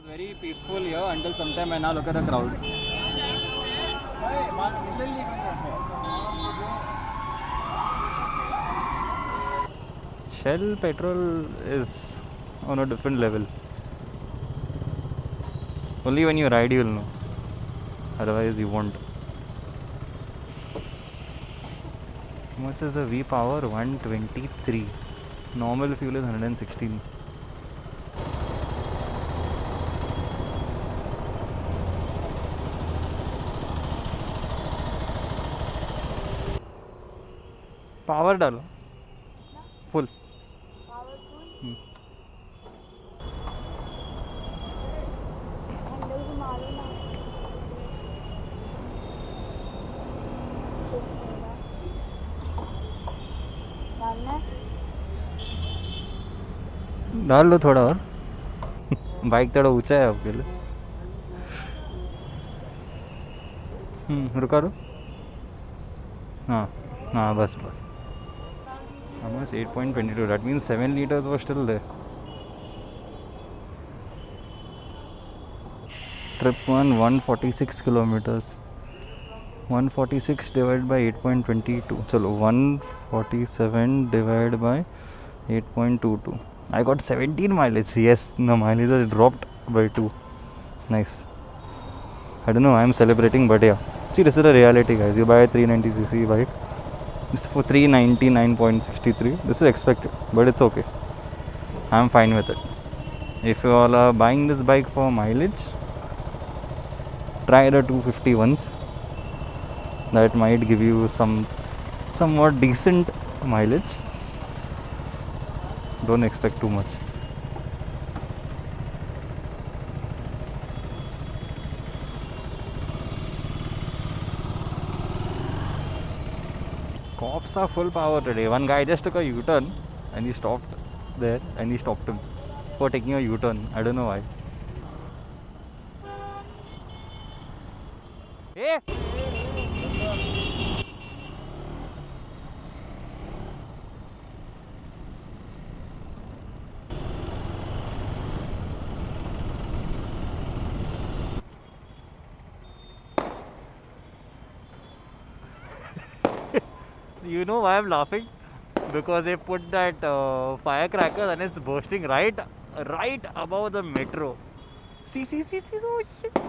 very peaceful here until sometime and now look at the crowd. Shell petrol is on a different level. Only when you ride you'll know. Otherwise you won't. How much is the V power? 123. Normal fuel is 116. Power डालो full. डाल लो थोड़ा और. Bike थोड़ा ऊंचा है आपके लिए. रुका रो. हाँ हाँ बस बस. Almost 8.22. That means 7 liters was still there. Trip 1 146 kilometers. 146 divided by 8.22. Chalo 147 divided by 8.22. I got 17 mileage. Yes, the mileage has dropped by 2. Nice. I don't know, I am celebrating, but yeah. See, this is the reality, guys. You buy a 390cc bike. This is for 399.63. This is expected, but it's okay. I am fine with it. If you all are buying this bike for mileage, try the 250 ones. That might give you somewhat decent mileage. Don't expect too much. Cops are full power today. One guy just took a U-turn and he stopped there and he stopped him for taking a U-turn. I don't know why. Hey! You know why I'm laughing? Because they put that firecracker and it's bursting right above the metro. See, oh shit.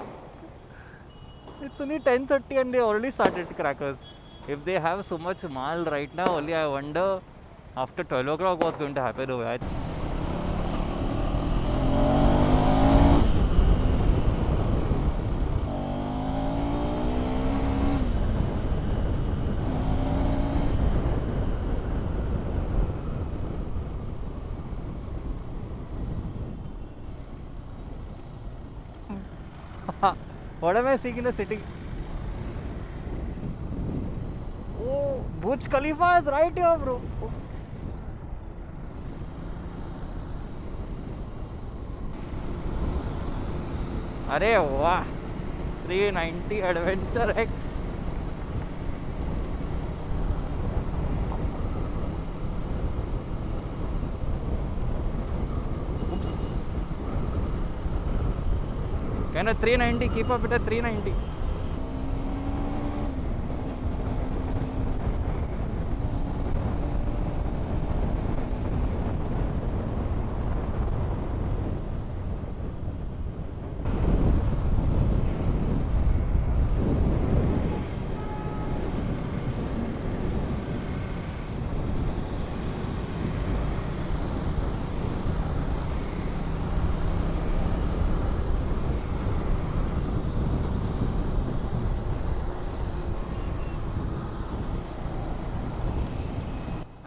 It's only 10:30 and they already started crackers. If they have so much mal right now, only I wonder after 12 o'clock what's going to happen over there. What am I seeing in the city? Oh, Burj Khalifa is right here, bro. Oh. अरे वाह 390 Adventure X. Oops. Can a 390 keep up with a 390?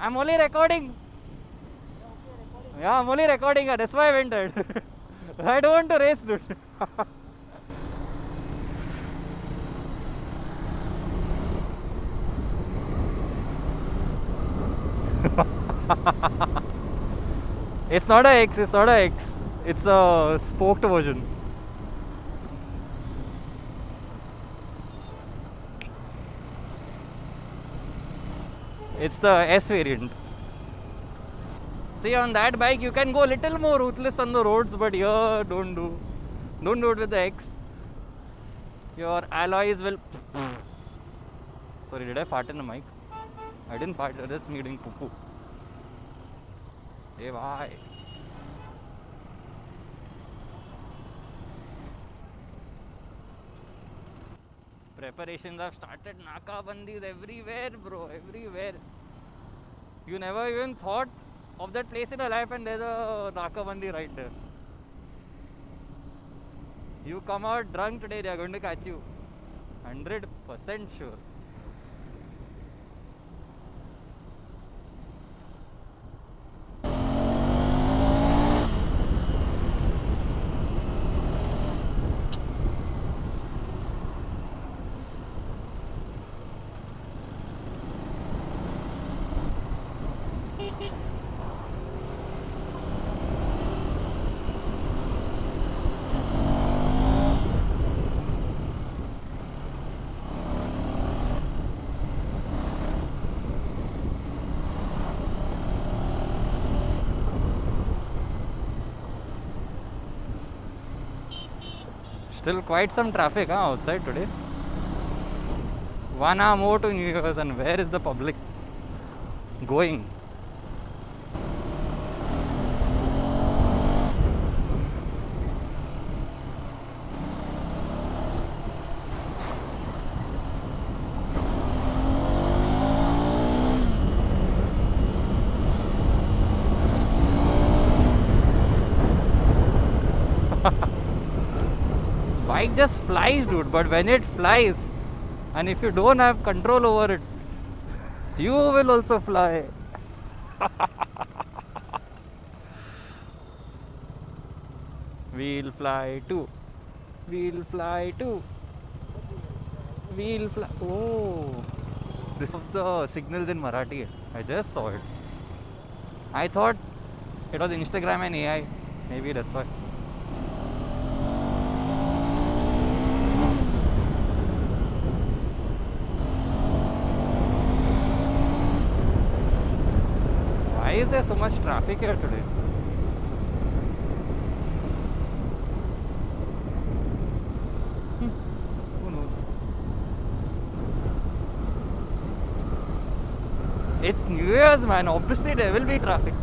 I'm only recording. Yeah, I'm only recording. That's why I went ahead. I don't want to race, dude. It's not a X. It's not a X. It's a spoked version. It's the S variant. See, on that bike you can go little more ruthless on the roads, but here don't do. Don't do it with the X. Your alloys will. Sorry, did I fart in the mic? I didn't fart, just me doing poo poo. Hey, bye. Preparations have started. Naka bandis everywhere, bro. Everywhere. You never even thought of that place in your life, and there's a Naka bandi right there. You come out drunk today, they are going to catch you. 100% sure. Still quite some traffic outside today. 1 hour more to New Year's, and where is the public going? Bike just flies, dude, but when it flies, and if you don't have control over it, you will also fly. We'll fly too. We'll fly too. We'll fly. Oh, this is the signals in Marathi. I just saw it. I thought it was Instagram and AI. Maybe that's why. Why is there so much traffic here today? Who knows? It's New Year's, man. Obviously there will be traffic.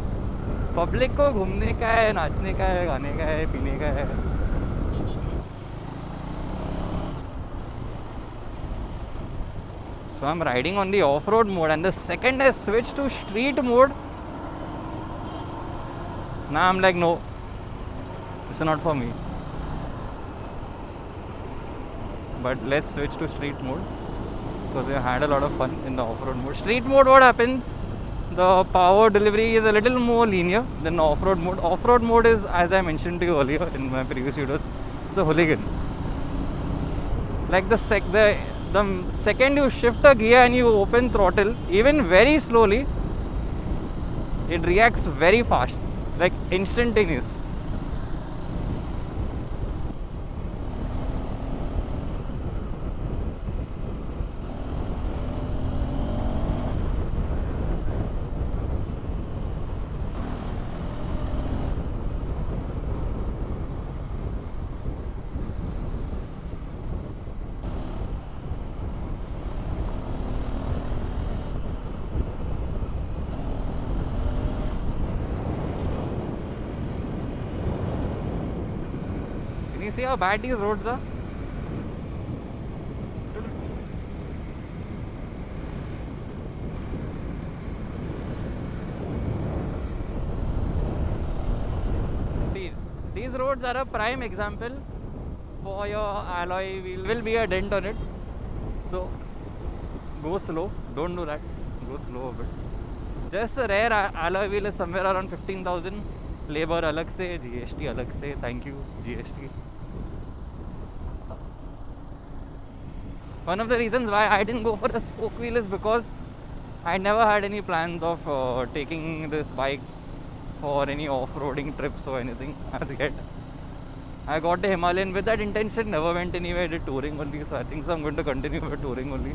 Public को घूमने का है, नाचने का है, गाने का है, पीने का है. So I'm riding on the off-road mode, and the second I switch to street mode, now I'm like, no, this is not for me. But let's switch to street mode, because we had a lot of fun in the off-road mode. Street mode, what happens? The power delivery is a little more linear than the off-road mode. Off-road mode is, as I mentioned to you earlier in my previous videos, it's a hooligan. Like the second you shift a gear and you open throttle, even very slowly, it reacts very fast, like instantaneous. Can you see how bad these roads are? These roads are a prime example for your alloy wheel. Will be a dent on it. So go slow. Don't do that. Go slow a bit. Just a rare alloy wheel is somewhere around 15,000. Labor alag se, GST alag se. Thank you, GST. One of the reasons why I didn't go for a spoke wheel is because I never had any plans of taking this bike for any off-roading trips or anything as yet. I got the Himalayan with that intention, never went anywhere, did touring only, so I think I'm going to continue with touring only.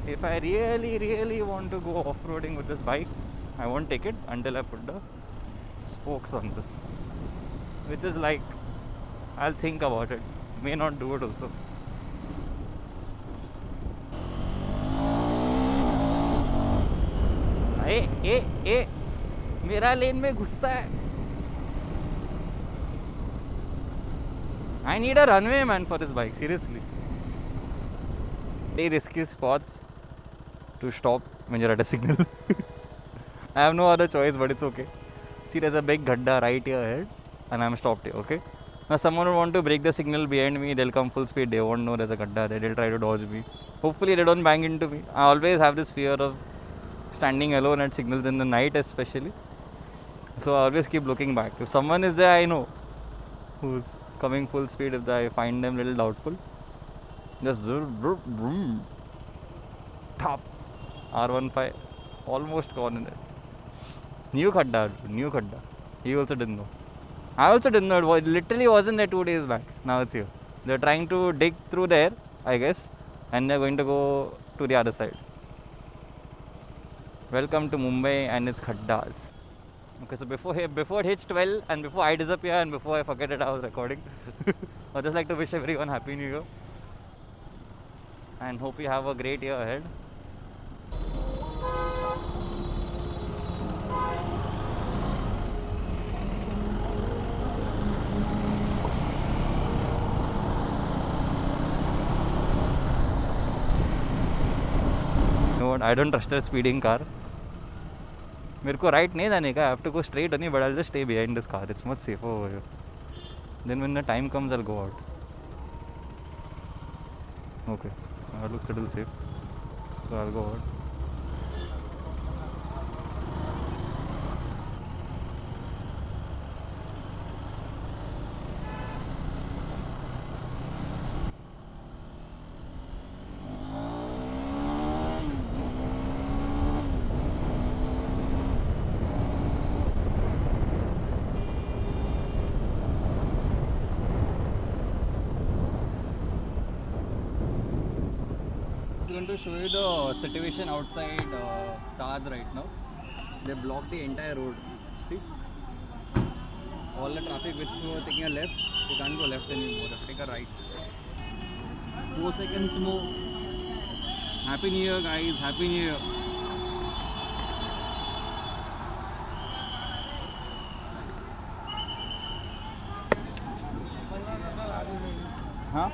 If I really want to go off-roading with this bike, I won't take it until I put the spokes on this, which is like, I'll think about it, may not do it also. ए मेरा लेन में घुसता है. I need a runway, man, for this bike, seriously. Very risky spots to stop when you're at a signal. I have no other choice, but it's okay. See, there's a big gadda right here ahead, and I'm stopped here, okay? Now someone will want to break the signal behind me, they'll come full speed, they won't know there's a gadda there, they'll try to dodge me. Hopefully they don't bang into me. I always have this fear of standing alone at signals in the night especially. So I always keep looking back. If someone is there I know who's coming full speed, if I find them a little doubtful, just vroom, top R15, almost gone in it. New khadda. He also didn't know. I also didn't know. It literally wasn't there 2 days back. Now it's here. They're trying to dig through there, I guess, and they're going to go to the other side. Welcome to Mumbai and its khaddas. Okay, so before it hits 12 and before I disappear and before I forget that I was recording, I'd just like to wish everyone Happy New Year and hope you have a great year ahead. You know what? I don't trust a speeding car. मेरे को right नहीं जाने का. I have to go straight only, but I'll just stay behind this car. It's much safer over here. Then when the time comes, I'll go out. Okay, that looks a little safe, so I'll go out. I'm going to show you the situation outside Taj right now. They blocked the entire road. See? All the traffic which were taking a left, you can't go left anymore. They have to take a right. 4 seconds more. Happy New Year, guys. Happy New Year. Huh?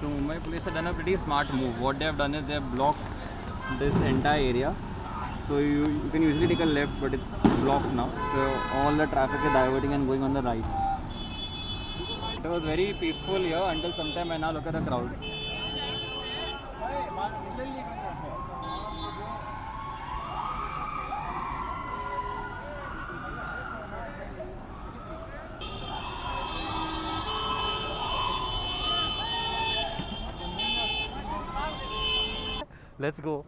So Mumbai police have done a pretty smart move. What they have done is they have blocked this entire area. So you can usually take a left, but it's blocked now. So all the traffic is diverting and going on the right. It was very peaceful here until sometime, and now look at the crowd. Let's go.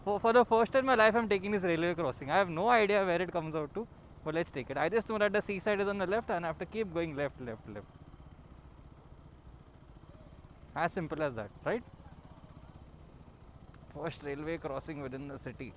For the first time in my life, I'm taking this railway crossing. I have no idea where it comes out to, but let's take it. I just know that the seaside is on the left and I have to keep going left. As simple as that, right? First railway crossing within the city.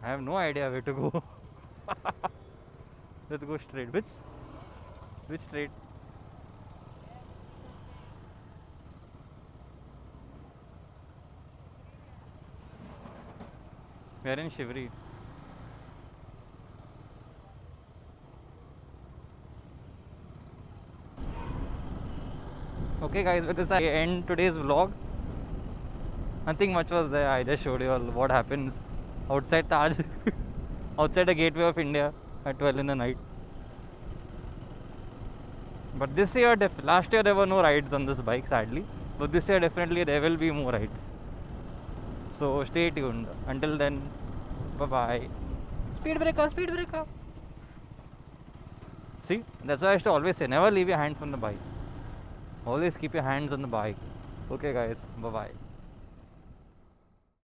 I have no idea where to go. Let's go straight. Which straight? We are in Shivri. Okay guys, with this I end today's vlog. Nothing much was there. I just showed you all what happens outside Taj, outside the gateway of India at 12 in the night. But this year, last year there were no rides on this bike sadly, but this year definitely there will be more rides. So stay tuned. Until then, bye bye. Speed breaker. See, that's why I used to always say, never leave your hand from the bike. Always keep your hands on the bike. Okay guys, bye bye.